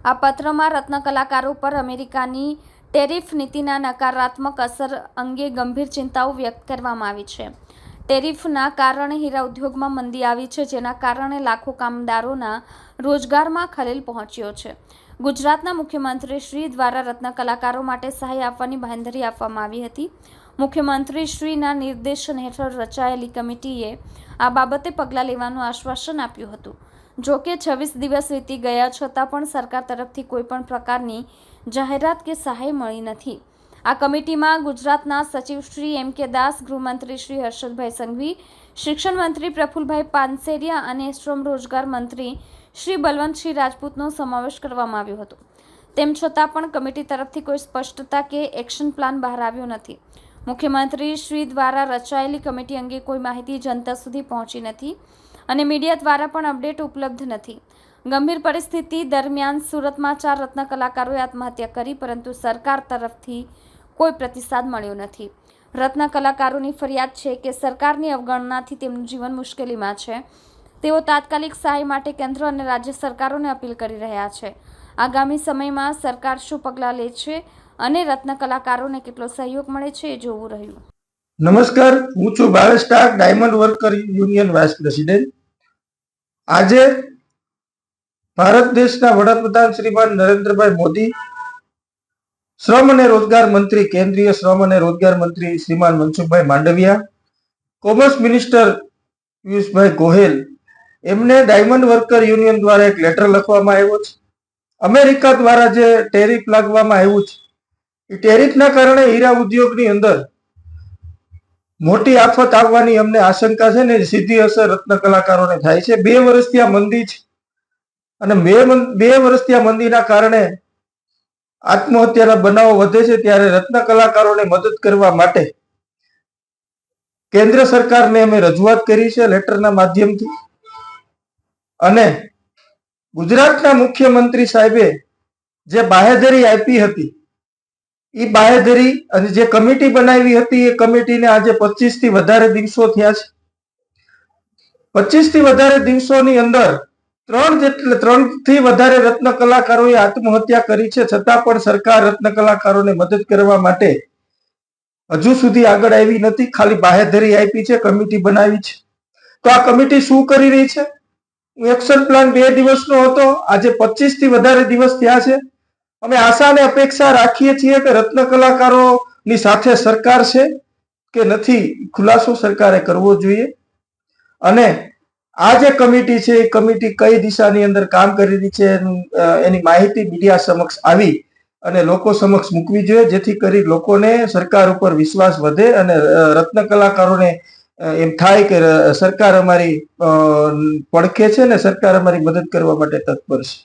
આ પત્રમાં રત્ન કલાકારો પર અમેરિકાની ટેરિફ નીતિના નકારાત્મક અસર અંગે ગંભીર ચિંતાઓ વ્યક્ત કરવામાં આવી છે. ટેરિફના કારણે હીરા ઉદ્યોગમાં મંદી આવી છે, જેના કારણે લાખો કામદારોના રોજગારમાં ખલેલ પહોંચ્યો છે. ગુજરાતના મુખ્યમંત્રી શ્રી દ્વારા રત્ન કલાકારો માટે સહાય આપવાની બાંહેધરી આપવામાં આવી હતી. મુખ્યમંત્રી શ્રીના નિર્દેશન હેઠળ રચાયેલી કમિટીએ આ બાબતે પગલાં લેવાનું આશ્વાસન આપ્યું હતું. જો કે 26 દિવસ વીતી ગયા છતાં પણ સરકાર તરફથી કોઈપણ પ્રકારની જાહેરાત કે સહાય મળી નથી. આ કમિટીમાં ગુજરાતના સચિવ શ્રી એમ કે દાસ, ગૃહમંત્રી શ્રી હર્ષદભાઈ સંઘવી, શિક્ષણ મંત્રી પ્રફુલભાઈ પાનસેરિયા અને શ્રમ રોજગાર મંત્રી શ્રી બલવંતસિંહ રાજપૂતનો સમાવેશ કરવામાં આવ્યો હતો. તેમ છતાં પણ કમિટી તરફથી કોઈ સ્પષ્ટતા કે એક્શન પ્લાન બહાર આવ્યો નથી. મુખ્યમંત્રી શ્રી દ્વારા રચાયેલી કમિટી અંગે કોઈ માહિતી જનતા સુધી પહોંચી નથી અને મીડિયા દ્વારા પણ અપડેટ ઉપલબ્ધ નથી. ગંભીર પરિસ્થિતિ દરમિયાન સુરતમાં 4 રત્ન કલાકારોએ આત્મહત્યા કરી, પરંતુ સરકાર તરફથી કોઈ પ્રતિસાદ મળ્યો નથી. રત્ન કલાકારોની ફરિયાદ છે કે સરકારની અવગણનાથી તેમનું જીવન મુશ્કેલીમાં છે. તેઓ તાત્કાલિક સહાય માટે કેન્દ્ર અને રાજ્ય સરકારોને અપીલ કરી રહ્યા છે. આગામી સમયમાં સરકાર શું પગલાં લે છે અને રત્ન કલાકારોને કેટલો સહયોગ મળે છે એ જોવું રહ્યું. નમસ્કાર, હું છું Bhavesh Tak, diamond worker union vice president. આજે ભારત દેશના વડાપ્રધાન શ્રીમાન નરેન્દ્રભાઈ મોદી, શ્રમ અને રોજગાર મંત્રી, કેન્દ્રીય શ્રમ અને રોજગાર મંત્રી શ્રીમાન મનસુખભાઈ માંડવિયા, કોમર્સ મિનિસ્ટર પિયુષભાઈ ગોહેલ, એમને ડાયમંડ વર્કર યુનિયન દ્વારા એક લેટર લખવામાં આવ્યો છે. અમેરિકા દ્વારા જે ટેરિફ લાગવામાં આવ્યું છે, એ ટેરિફના કારણે હીરા ઉદ્યોગની અંદર મોટી આફત આવવાની અમને આશંકા છે ને સીધી અસર રત્ન કલાકારોને થાય છે. 2 વર્ષથી આ મંદી છે અને 2 વર્ષથી આ મંદીના કારણે આત્મહત્યાના બનાવો વધે છે. ત્યારે રત્ન કલાકારોને મદદ કરવા માટે કેન્દ્ર સરકારને અમે રજૂઆત કરી છે લેટરના માધ્યમથી. અને ગુજરાતના મુખ્યમંત્રી સાહેબે જે બાહેધરી આપી હતી, એ બાહેધરી અને જે કમિટી બનાવી હતી, એ કમિટીને આજે 25 થી વધારે દિવસો થયા છે. 25 થી વધારે દિવસોની અંદર 3 થી વધારે રત્ન કલાકારોએ આત્મહત્યા કરી છે. છતાં પણ સરકાર રત્ન કલાકારોને મદદ કરવા માટે હજુ સુધી આગળ આવી નથી. ખાલી બાહેધરી આપી છે, કમિટી બનાવી છે. તો આ કમિટી શું કરી રહી છે? એક્શન પ્લાન 2 દિવસનો હતો, આજે 25 થી વધારે દિવસ થયા છે. અમે આશા અને અપેક્ષા રાખીએ છીએ કે રત્ન કલાકારોની સાથે સરકાર છે કે નથી, ખુલાસો સરકારે કરવો જોઈએ. અને આ જે કમિટી છે, એ કમિટી કઈ દિશાની અંદર કામ કરી રહી છે એની માહિતી મીડિયા સમક્ષ આવી અને લોકો સમક્ષ મૂકવી જોઈએ, જેથી કરી લોકોને સરકાર ઉપર વિશ્વાસ વધે અને રત્ન કલાકારોને એમ થાય કે સરકાર અમારી પડખે છે ને સરકાર અમારી મદદ કરવા માટે તત્પર છે.